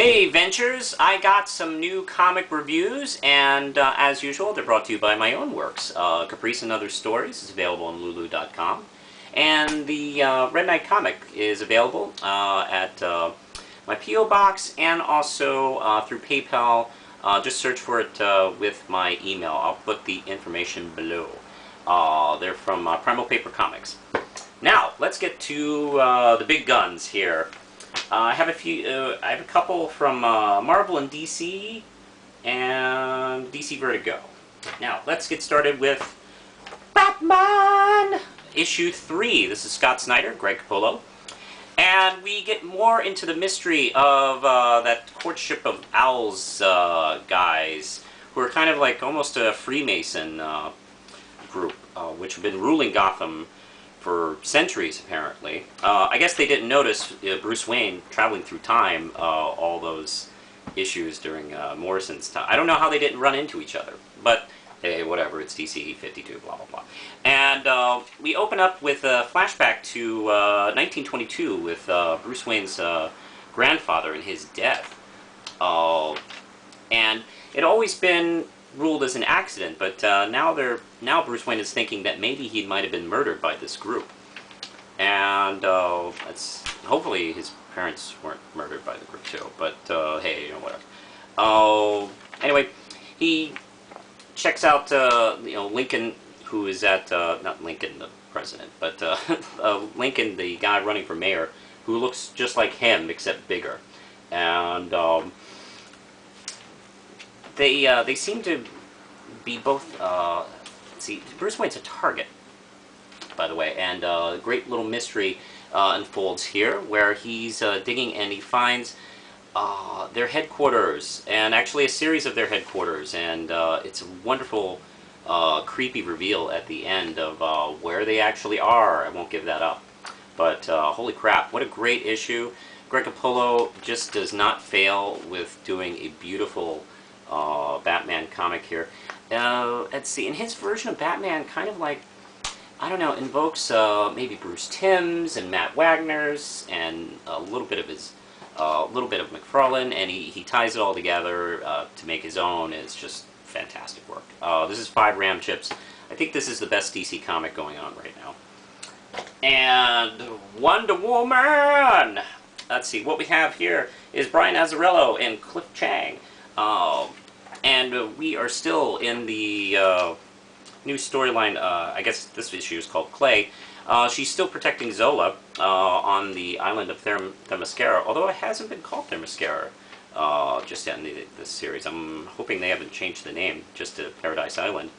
Hey Ventures, I got some new comic reviews, and as usual, they're brought to you by my own works. Caprice and Other Stories is available on Lulu.com, and the Red Knight comic is available at my P.O. Box and also through PayPal. Just search for it with my email. I'll put the information below. They're from Primal Paper Comics. Now, let's get to the big guns here. I have a couple from Marvel and DC, and DC Vertigo. Now, let's get started with Batman! Issue 3. This is Scott Snyder, Greg Capullo. And we get more into the mystery of that courtship of owls guys, who are kind of like almost a Freemason group, which have been ruling Gotham for centuries, apparently. I guess they didn't notice Bruce Wayne traveling through time all those issues during Morrison's time. I don't know how they didn't run into each other, but hey, whatever, it's DC 52, blah, blah, blah. And we open up with a flashback to 1922 with Bruce Wayne's grandfather and his death. And it had always been ruled as an accident, but now Bruce Wayne is thinking that maybe he might have been murdered by this group, and hopefully his parents weren't murdered by the group too. But hey, whatever. Anyway, he checks out Lincoln, who is at not Lincoln the president, but Lincoln, the guy running for mayor, who looks just like him except bigger, and they seem to be both, let's see, Bruce Wayne's a target, by the way, and a great little mystery unfolds here, where he's digging and he finds their headquarters, and actually a series of their headquarters, and it's a wonderful, creepy reveal at the end of where they actually are. I won't give that up, but holy crap, what a great issue. Greg Capullo just does not fail with doing a beautiful Batman comic here. Let's see, in his version of Batman, kind of like, I don't know, invokes maybe Bruce Timm's and Matt Wagner's and a little bit of McFarlane, and he ties it all together to make his own. It's just fantastic work. This is 5 RAM chips. I think this is the best DC comic going on right now. And Wonder Woman! Let's see, what we have here is Brian Azzarello and Cliff Chang. And we are still in the new storyline. I guess this issue is called Clay. She's still protecting Zola on the island of Themyscira, although it hasn't been called Themyscira just yet in this series. I'm hoping they haven't changed the name just to Paradise Island.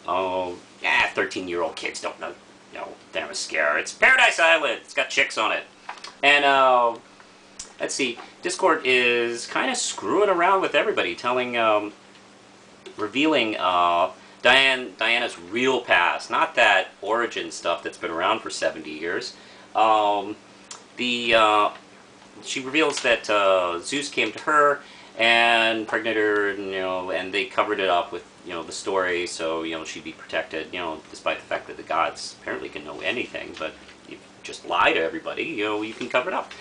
13-year-old kids don't know Themyscira. It's Paradise Island. It's got chicks on it. And let's see, Discord is kind of screwing around with everybody, revealing Diana's real past, not that origin stuff that's been around for 70 years. She reveals that Zeus came to her and impregnated her, and they covered it up with, the story, so, she'd be protected, despite the fact that the gods apparently can know anything, but you just lie to everybody, you can cover it up.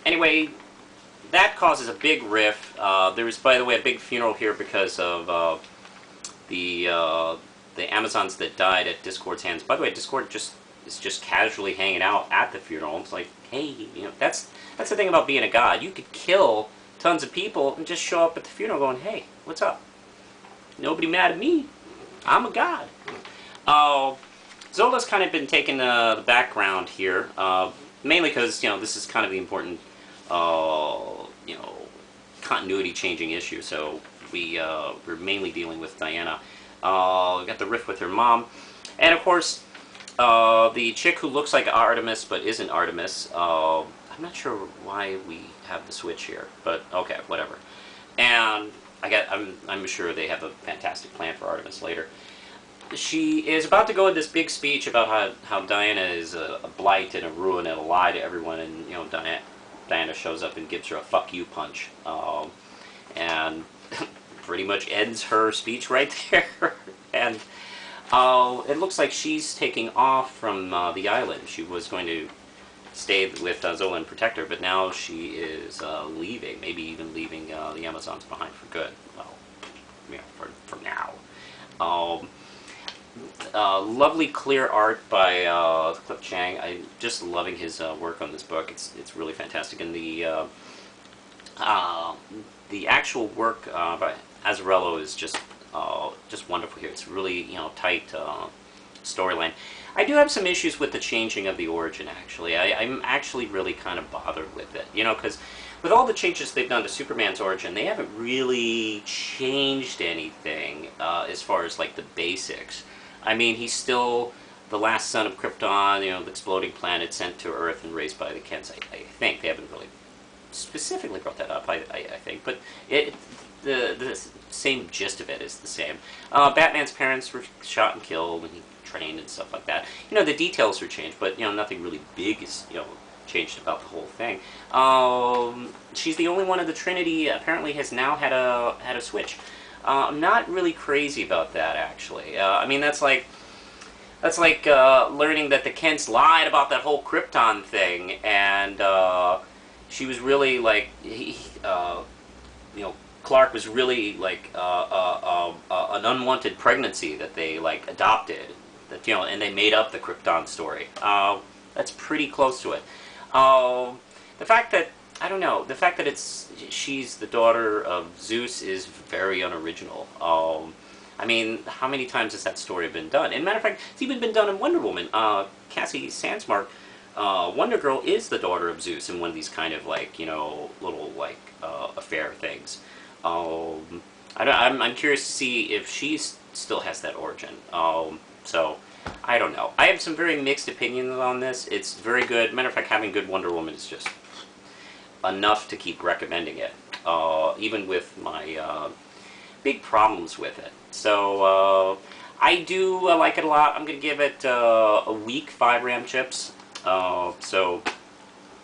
Anyway, that causes a big riff. There was, by the way, a big funeral here because of the Amazons that died at Discord's hands. By the way, Discord is just casually hanging out at the funeral. It's like, hey, that's the thing about being a god. You could kill tons of people and just show up at the funeral going, hey, what's up? Nobody mad at me. I'm a god. Zola's kind of been taking the background here, mainly because, this is kind of the important continuity changing issue, so we're mainly dealing with Diana. We got the riff with her mom, and of course the chick who looks like Artemis but isn't Artemis. I'm not sure why we have the switch here, but okay, whatever. And I'm sure they have a fantastic plan for Artemis later. She is about to go in this big speech about how Diana is a blight and a ruin and a lie to everyone, and Diana shows up and gives her a "fuck you" punch, and pretty much ends her speech right there. And it looks like she's taking off from the island. She was going to stay with Zola and protect her, but now she is leaving, maybe even leaving the Amazons behind for good. Well, you know, for now. Lovely clear art by Cliff Chang. I'm just loving his work on this book. It's really fantastic, and the actual work by Azzarello is just wonderful here. It's really, you know, tight storyline. I do have some issues with the changing of the origin, actually. I'm actually really kind of bothered with it, you know, because with all the changes they've done to Superman's origin, they haven't really changed anything as far as, like, the basics. I mean, he's still the last son of Krypton, you know, the exploding planet sent to Earth and raised by the Kents, I think. They haven't really specifically brought that up, I think, but the same gist of it is the same. Batman's parents were shot and killed, and he trained and stuff like that. You know, the details are changed, but, you know, nothing really big is, you know, changed about the whole thing. She's the only one of the Trinity apparently has now had a switch. I'm not really crazy about that, actually. I mean, that's like learning that the Kents lied about that whole Krypton thing, and she was really like, you know, Clark was really like an unwanted pregnancy that they like adopted, that, you know, and they made up the Krypton story. That's pretty close to it. The fact that, I don't know, the fact that she's the daughter of Zeus is very unoriginal. I mean, how many times has that story been done? And matter of fact, it's even been done in Wonder Woman. Cassie Sandsmark, Wonder Girl is the daughter of Zeus in one of these kind of like, you know, little like affair things. I'm curious to see if she still has that origin. So, I don't know. I have some very mixed opinions on this. It's very good. Matter of fact, having good Wonder Woman is just enough to keep recommending it, even with my big problems with it. So, I do like it a lot. I'm going to give it a week, 5 RAM chips. So,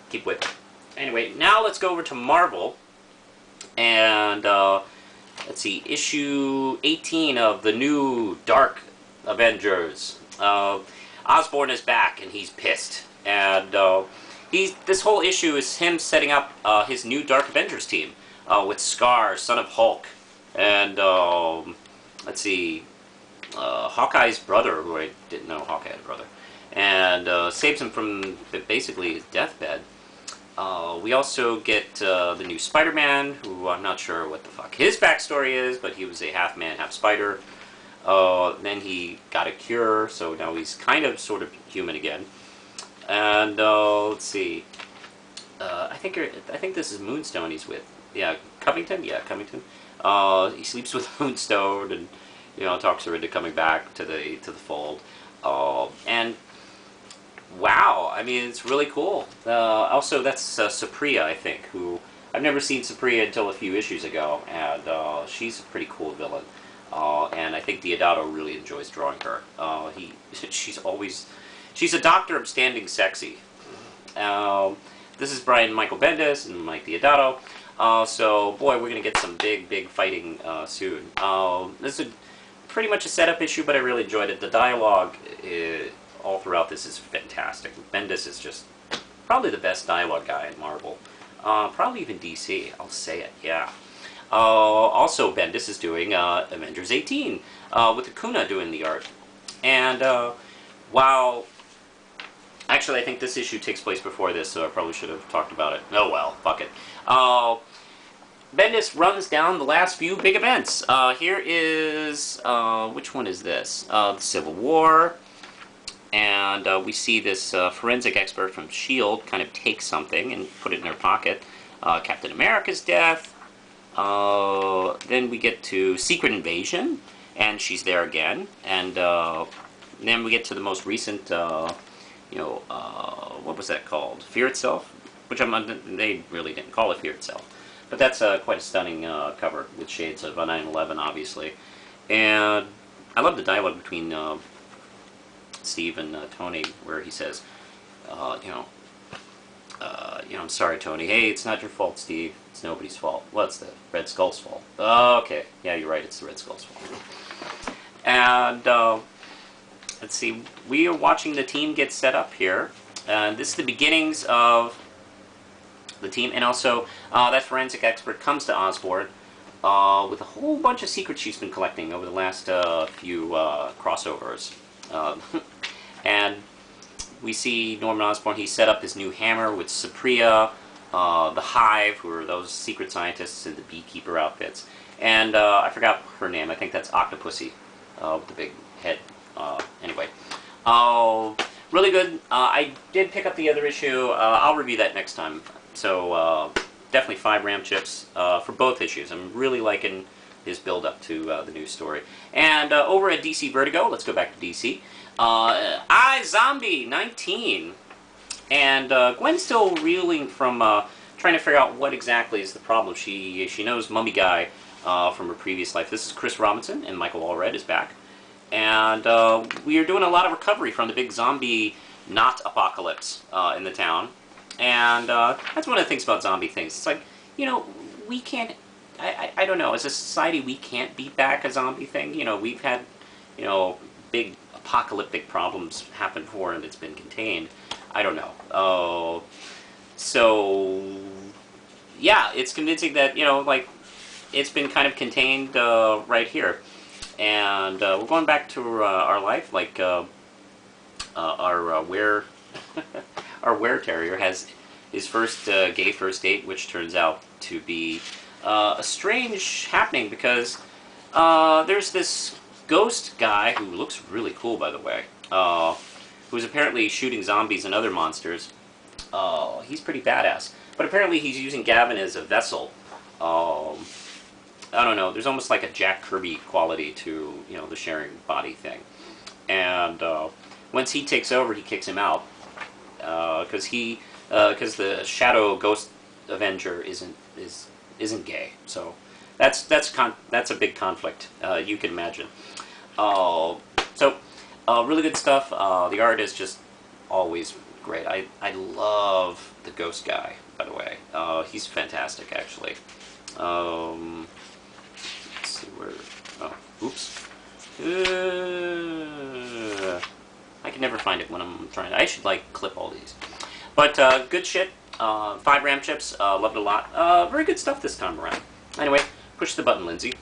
keep with it. Anyway, now let's go over to Marvel. And, let's see, issue 18 of the new Dark Avengers. Osborn is back, and he's pissed. And, this whole issue is him setting up his new Dark Avengers team with Scar, son of Hulk, and let's see, Hawkeye's brother, who I didn't know Hawkeye had a brother, and saves him from basically his deathbed. We also get the new Spider-Man, who I'm not sure what the fuck his backstory is, but he was a half man, half spider. Then he got a cure, so now he's kind of sort of human again. And let's see. I think this is Moonstone he's with. Yeah, Covington. Yeah, Covington. He sleeps with Moonstone, and, you know, talks her into coming back to the fold. And wow, I mean, it's really cool. Also, that's Supriya, I think, who I've never seen Supriya until a few issues ago, and she's a pretty cool villain. And I think Deodato really enjoys drawing her. She's a doctor upstanding sexy. This is Brian Michael Bendis and Mike Deodato. So, boy, we're going to get some big fighting soon. This is pretty much a setup issue, but I really enjoyed it. The dialogue all throughout this is fantastic. Bendis is just probably the best dialogue guy in Marvel. Probably even DC, I'll say it, yeah. Also, Bendis is doing Avengers 18 with Acuna doing the art. And while... Actually, I think this issue takes place before this, so I probably should have talked about it. Oh well, fuck it. Bendis runs down the last few big events. Here is... which one is this? The Civil War. And we see this forensic expert from S.H.I.E.L.D. kind of take something and put it in her pocket. Captain America's death. Then we get to Secret Invasion, and she's there again. And then we get to the most recent... what was that called? Fear Itself? Which they really didn't call it Fear Itself. But that's quite a stunning cover with shades of 9/11, obviously. And I love the dialogue between Steve and Tony, where he says, I'm sorry, Tony. Hey, it's not your fault, Steve. It's nobody's fault. Well, it's the Red Skull's fault. Okay. Yeah, you're right. It's the Red Skull's fault. And... let's see, we are watching the team get set up here. This is the beginnings of the team, and also that forensic expert comes to Osborn with a whole bunch of secrets she's been collecting over the last few crossovers. And we see Norman Osborn. He set up his new hammer with Supriya, the Hive, who are those secret scientists in the beekeeper outfits. And I forgot her name. I think that's Octopussy with the big head. Anyway. Really good. I did pick up the other issue. I'll review that next time. So definitely 5 RAM chips for both issues. I'm really liking his build-up to the new story. And over at DC Vertigo, let's go back to DC. iZOMBIE 19. And Gwen's still reeling from trying to figure out what exactly is the problem. She knows Mummy Guy from her previous life. This is Chris Robinson, and Michael Allred is back. And we are doing a lot of recovery from the big zombie not apocalypse in the town. And that's one of the things about zombie things. It's like, you know, we can't, I don't know, as a society we can't beat back a zombie thing. You know, we've had, you know, big apocalyptic problems happen before and it's been contained. I don't know. So, yeah, it's convincing that, you know, like, it's been kind of contained right here. And we're going back to our life, like our were our were terrier has his first gay first date, which turns out to be a strange happening because there's this ghost guy who looks really cool, by the way, who's apparently shooting zombies and other monsters. He's pretty badass, but apparently he's using Gavin as a vessel. I don't know, there's almost like a Jack Kirby quality to, you know, the sharing body thing. And once he takes over, he kicks him out. Because the Shadow Ghost Avenger isn't gay. So that's a big conflict, you can imagine. Really good stuff. The art is just always great. I love the ghost guy, by the way. He's fantastic, actually. See where, oh, oops. I can never find it when I'm trying to, I should like clip all these. But good shit, 5 RAM chips, loved it a lot. Very good stuff this time around. Anyway, push the button, Lindsay.